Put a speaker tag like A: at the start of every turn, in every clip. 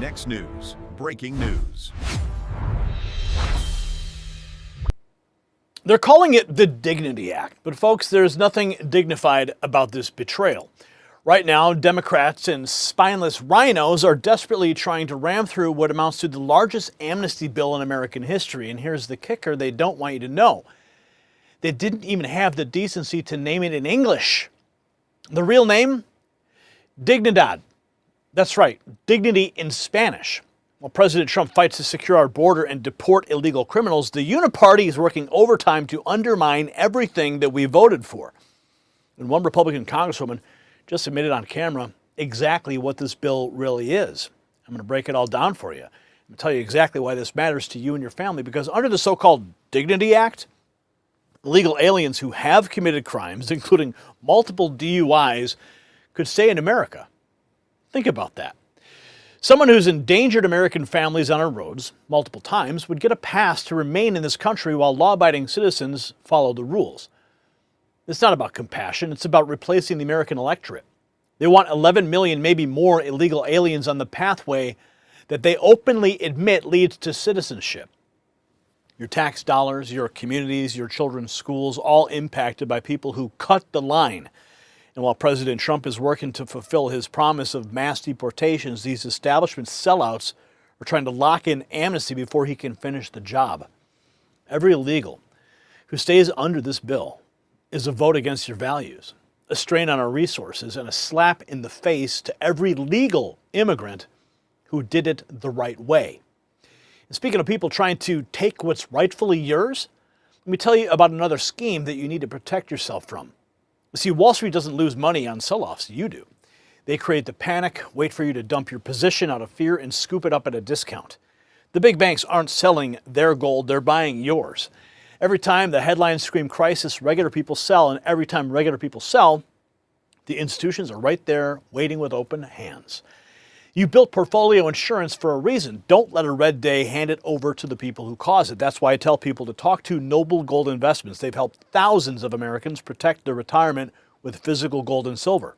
A: Next News, breaking news.
B: They're calling it the Dignity Act, but folks, there's nothing dignified about this betrayal. Right now, Democrats and spineless RINOs are desperately trying to ram through what amounts to the largest amnesty bill in American history. And here's the kicker they don't want you to know. They didn't even have the decency to name it in English. The real name? Dignidad. That's right, dignity in Spanish. While President Trump fights to secure our border and deport illegal criminals, the Uniparty is working overtime to undermine everything that we voted for. And one Republican congresswoman just admitted on camera exactly what this bill really is. I'm going to break it all down for you. I'm going to tell you exactly why this matters to you and your family, because under the so-called Dignity Act, illegal aliens who have committed crimes, including multiple DUIs, could stay in America. Think about that. Someone who's endangered American families on our roads multiple times would get a pass to remain in this country while law-abiding citizens follow the rules. It's not about compassion, it's about replacing the American electorate. They want 11 million, maybe more, illegal aliens on the pathway that they openly admit leads to citizenship. Your tax dollars, your communities, your children's schools, all impacted by people who cut the line. And while President Trump is working to fulfill his promise of mass deportations, these establishment sellouts are trying to lock in amnesty before he can finish the job. Every illegal who stays under this bill is a vote against your values, a strain on our resources, and a slap in the face to every legal immigrant who did it the right way. And speaking of people trying to take what's rightfully yours, let me tell you about another scheme that you need to protect yourself from. See, Wall Street doesn't lose money on sell-offs, you do. They create the panic, wait for you to dump your position out of fear, and scoop it up at a discount. The big banks aren't selling their gold, they're buying yours. Every time the headlines scream crisis, regular people sell, and every time regular people sell, the institutions are right there waiting with open hands. You built portfolio insurance for a reason. Don't let a red day hand it over to the people who cause it. That's why I tell people to talk to Noble Gold Investments. They've helped thousands of Americans protect their retirement with physical gold and silver.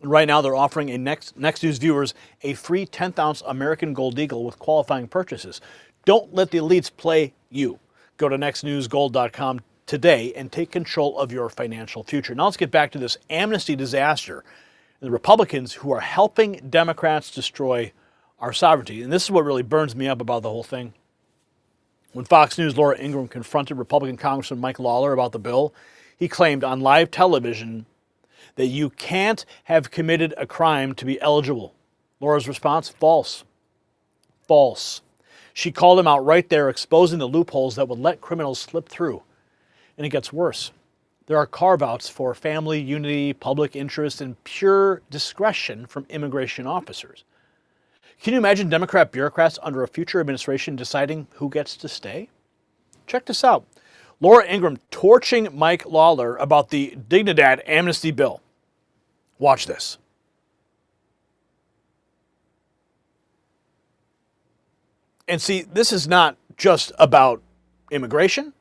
B: And right now they're offering Next News viewers a free 10th-ounce American Gold Eagle with qualifying purchases. Don't let the elites play you. Go to nextnewsgold.com today and take control of your financial future. Now let's get back to this amnesty disaster. The Republicans who are helping Democrats destroy our sovereignty. And this is what really burns me up about the whole thing. When Fox News' Laura Ingraham confronted Republican Congressman Mike Lawler about the bill, he claimed on live television that you can't have committed a crime to be eligible. Laura's response, false. False. She called him out right there, exposing the loopholes that would let criminals slip through. And it gets worse. There are carve-outs for family, unity, public interest, and pure discretion from immigration officers. Can you imagine Democrat bureaucrats under a future administration deciding who gets to stay? Check this out. Laura Ingraham torching Mike Lawler about the Dignidad amnesty bill. Watch this. And see, this is not just about immigration.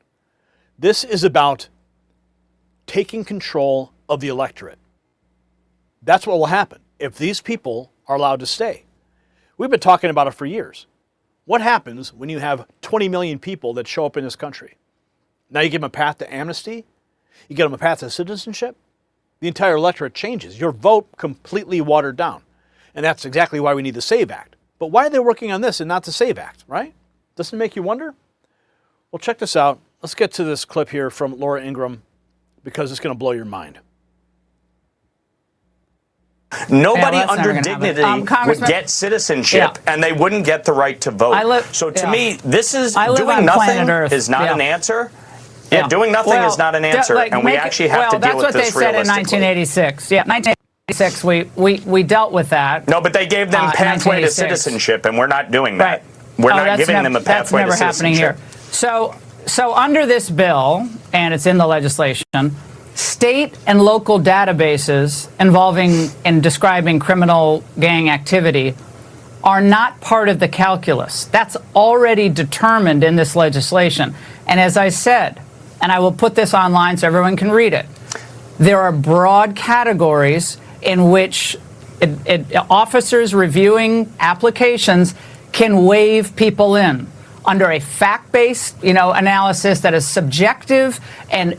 B: This is about taking control of the electorate. That's what will happen if these people are allowed to stay. We've been talking about it for years. What happens when you have 20 million people that show up in this country? Now you give them a path to amnesty? You give them a path to citizenship? The entire electorate changes. Your vote completely watered down. And that's exactly why we need the SAVE Act. But why are they working on this and not the SAVE Act, right? Doesn't it make you wonder? Well, check this out. Let's get to this clip here from Laura Ingraham, because it's going to blow your mind.
C: Nobody under dignity would get citizenship, and they wouldn't get the right to vote. So to me, this is doing nothing is not an answer. Yeah, doing nothing is not an answer, and we actually have to deal with this realistically.
D: Well, that's what they said in 1986. Yeah, 1986, we dealt with that.
C: No, but they gave them pathway to citizenship, and we're not doing that. We're not giving them a pathway to citizenship.
D: That's never happening here. So under this bill, and it's in the legislation, state and local databases involving and describing criminal gang activity are not part of the calculus. That's already determined in this legislation. And as I said, and I will put this online so everyone can read it, there are broad categories in which officers reviewing applications can waive people in under a fact-based, analysis that is subjective and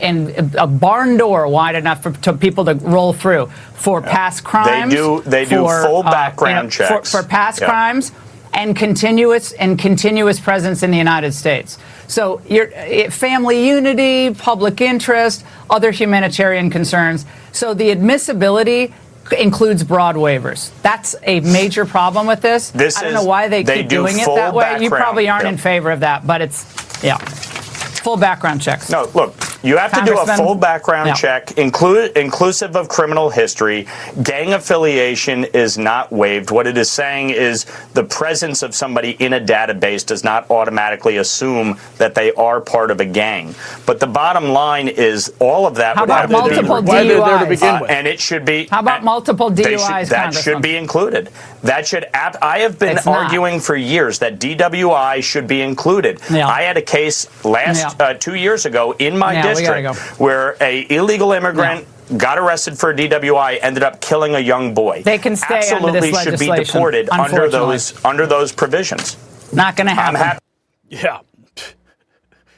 D: a barn door wide enough for people to roll through for past crimes.
C: They do full background checks
D: for past crimes and continuous presence in the United States. So family unity, public interest, other humanitarian concerns. So the admissibility includes broad waivers. That's a major problem with this. I don't know why they keep doing it that way. You probably aren't in favor of that, but it's, full background checks.
C: No, look, you have to do a full background check, inclusive of criminal history. Gang affiliation is not waived. What it is saying is the presence of somebody in a database does not automatically assume that they are part of a gang. But the bottom line is all of that would have to be
D: DUIs?
C: And it should be.
D: How about multiple DUIs?
C: That should be included. That should. I have been arguing for years that DWI should be included. I had a case last 2 years ago in my district where a illegal immigrant got arrested for a DWI, ended up killing a young boy.
D: They can stay
C: absolutely
D: under this legislation,
C: should be deported under those provisions.
D: Not going to happen.
B: Yeah,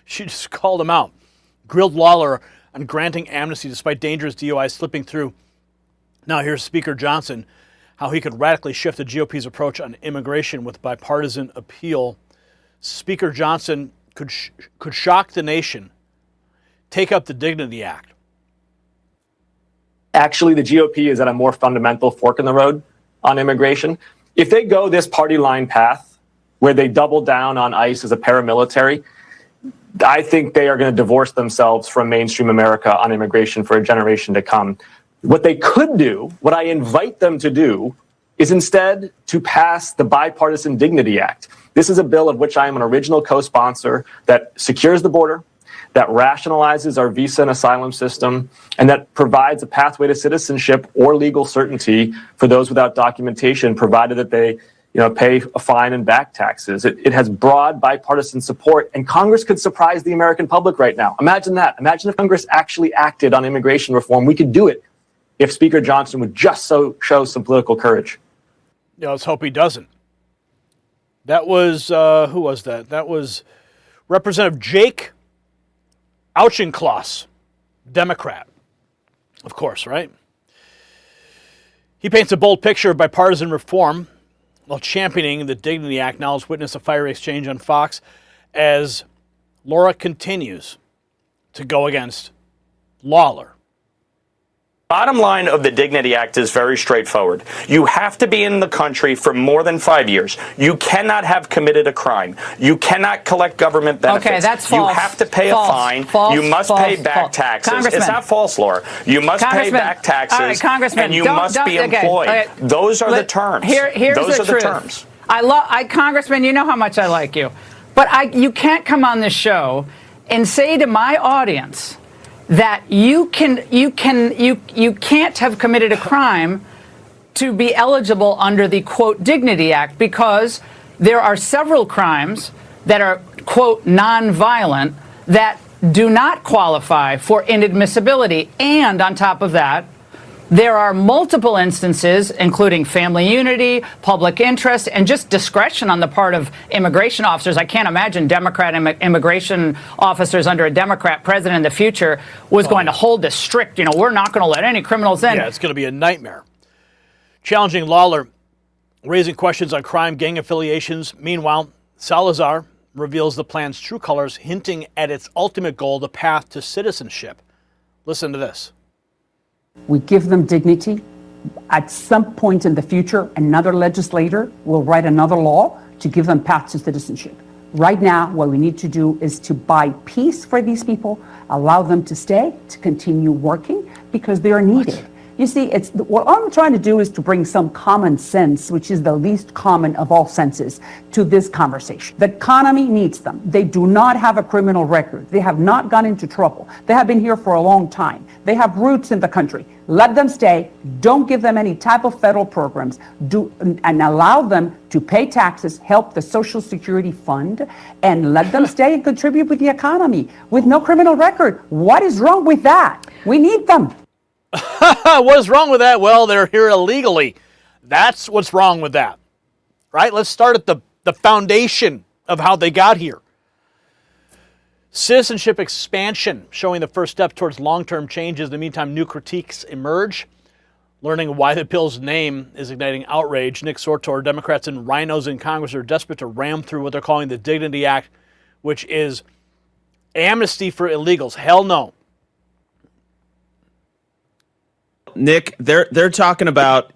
B: she just called him out, grilled Lawler on granting amnesty despite dangerous DUIs slipping through. Now here's Speaker Johnson, how he could radically shift the GOP's approach on immigration with bipartisan appeal. Speaker Johnson could shock the nation, take up the Dignity Act.
E: Actually, the GOP is at a more fundamental fork in the road on immigration. If they go this party line path, where they double down on ICE as a paramilitary, I think they are going to divorce themselves from mainstream America on immigration for a generation to come. What they could do, what I invite them to do, is instead to pass the Bipartisan Dignity Act. This is a bill of which I am an original co-sponsor that secures the border, that rationalizes our visa and asylum system, and that provides a pathway to citizenship or legal certainty for those without documentation, provided that they pay a fine and back taxes. It has broad bipartisan support, and Congress could surprise the American public right now. Imagine that. Imagine if Congress actually acted on immigration reform. We could do it if Speaker Johnson would just show some political courage.
B: Let's hope he doesn't. That was, who was that? That was Representative Jake Auchincloss, Democrat, of course, right? He paints a bold picture of bipartisan reform while championing the Dignity Act. Now let's witness a fiery exchange on Fox as Laura continues to go against Lawler.
C: Bottom line of the Dignity Act is very straightforward. You have to be in the country for more than 5 years. You cannot have committed a crime. You cannot collect government benefits.
D: Okay, that's false.
C: You have to pay a fine. You must pay back taxes. It's not false, Laura. You must pay back taxes.
D: All right, Congressman,
C: and you must be employed.
D: Okay.
C: Those are the terms.
D: Here's the truth.
C: Terms.
D: Congressman, you know how much I like you. But you can't come on this show and say to my audience that you can't have committed a crime to be eligible under the, quote, Dignity Act, because there are several crimes that are, quote, nonviolent that do not qualify for inadmissibility. And on top of that, there are multiple instances, including family unity, public interest, and just discretion on the part of immigration officers. I can't imagine Democrat immigration officers under a Democrat president in the future was going to hold this strict, we're not going to let any criminals in.
B: Yeah, it's going to be a nightmare. Challenging Lawler, raising questions on crime, gang affiliations. Meanwhile, Salazar reveals the plan's true colors, hinting at its ultimate goal, the path to citizenship. Listen to this.
F: We give them dignity. At some point in the future, another legislator will write another law to give them path to citizenship. Right now, what we need to do is to buy peace for these people, allow them to stay, to continue working, because they are needed. You see, what I'm trying to do is to bring some common sense, which is the least common of all senses, to this conversation. The economy needs them. They do not have a criminal record. They have not gone into trouble. They have been here for a long time. They have roots in the country. Let them stay. Don't give them any type of federal programs. And allow them to pay taxes, help the Social Security Fund, and let them stay and contribute with the economy with no criminal record. What is wrong with that? We need them.
B: What is wrong with that? Well, they're here illegally. That's what's wrong with that, right? Let's start at the foundation of how they got here. Citizenship expansion, showing the first step towards long-term changes. In the meantime, new critiques emerge. Learning why the bill's name is igniting outrage. Nick Sortor, Democrats and RINOs in Congress are desperate to ram through what they're calling the Dignity Act, which is amnesty for illegals. Hell no.
G: Nick, they're talking about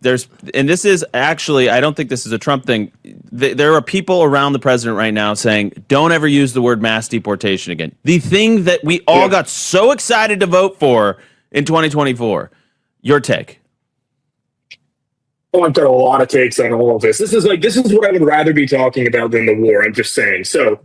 G: and this is actually, I don't think this is a Trump thing. There are people around the president right now saying, don't ever use the word mass deportation again. The thing that we all got so excited to vote for in 2024. Your take.
H: Oh, I've got a lot of takes on all of this. This is what I would rather be talking about than the war. I'm just saying. So,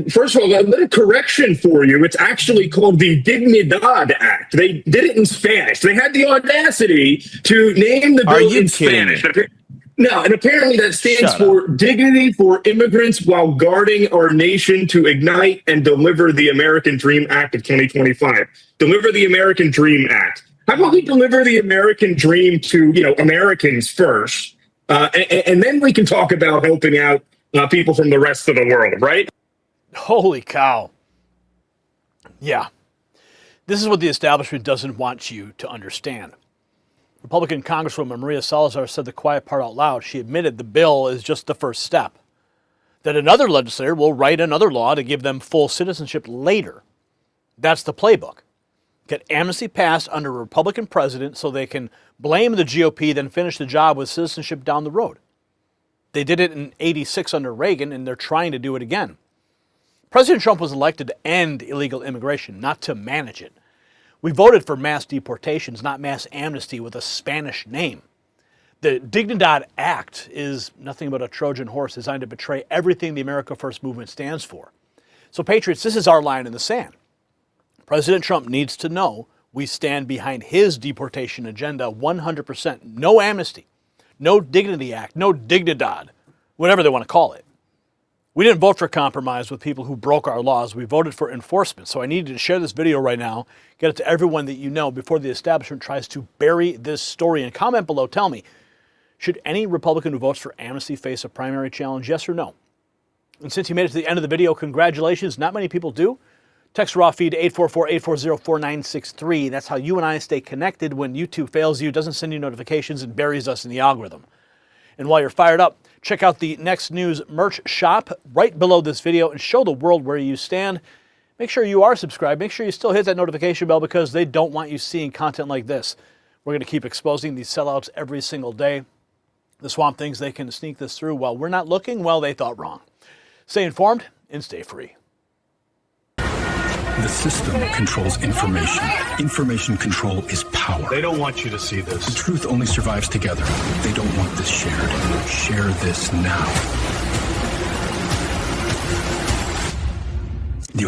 H: first of all, a little correction for you. It's actually called the DIGNIDAD Act. They did it in Spanish. They had the audacity to name the bill in Spanish. No, and apparently that stands for Dignity for Immigrants While Guarding Our Nation to Ignite and Deliver the American Dream Act of 2025. Deliver the American Dream Act. How about we deliver the American dream to, Americans first, and then we can talk about helping out people from the rest of the world, right?
B: Holy cow. Yeah. This is what the establishment doesn't want you to understand. Republican Congresswoman Maria Salazar said the quiet part out loud. She admitted the bill is just the first step. That another legislator will write another law to give them full citizenship later. That's the playbook. Get amnesty passed under a Republican president so they can blame the GOP, then finish the job with citizenship down the road. They did it in '86 under Reagan, and they're trying to do it again. President Trump was elected to end illegal immigration, not to manage it. We voted for mass deportations, not mass amnesty with a Spanish name. The Dignidad Act is nothing but a Trojan horse designed to betray everything the America First movement stands for. So, patriots, this is our line in the sand. President Trump needs to know we stand behind his deportation agenda 100%. No amnesty, no Dignity Act, no Dignidad, whatever they want to call it. We didn't vote for compromise with people who broke our laws. We voted for enforcement. So I need you to share this video right now, get it to everyone that you know before the establishment tries to bury this story. And comment below, tell me, should any Republican who votes for amnesty face a primary challenge, yes or no? And since you made it to the end of the video, congratulations. Not many people do. Text raw feed 844-840-4963. That's how you and I stay connected when YouTube fails you, doesn't send you notifications, and buries us in the algorithm. And while you're fired up, check out the Next News merch shop right below this video and show the world where you stand. Make sure you are subscribed. Make sure you still hit that notification bell because they don't want you seeing content like this. We're going to keep exposing these sellouts every single day. The Swamp Things, they can sneak this through while we're not looking. Well, they thought wrong. Stay informed and stay free.
I: The system controls information. Information control is power.
J: They don't want you to see this.
I: The truth only survives together. They don't want this shared. Share this now.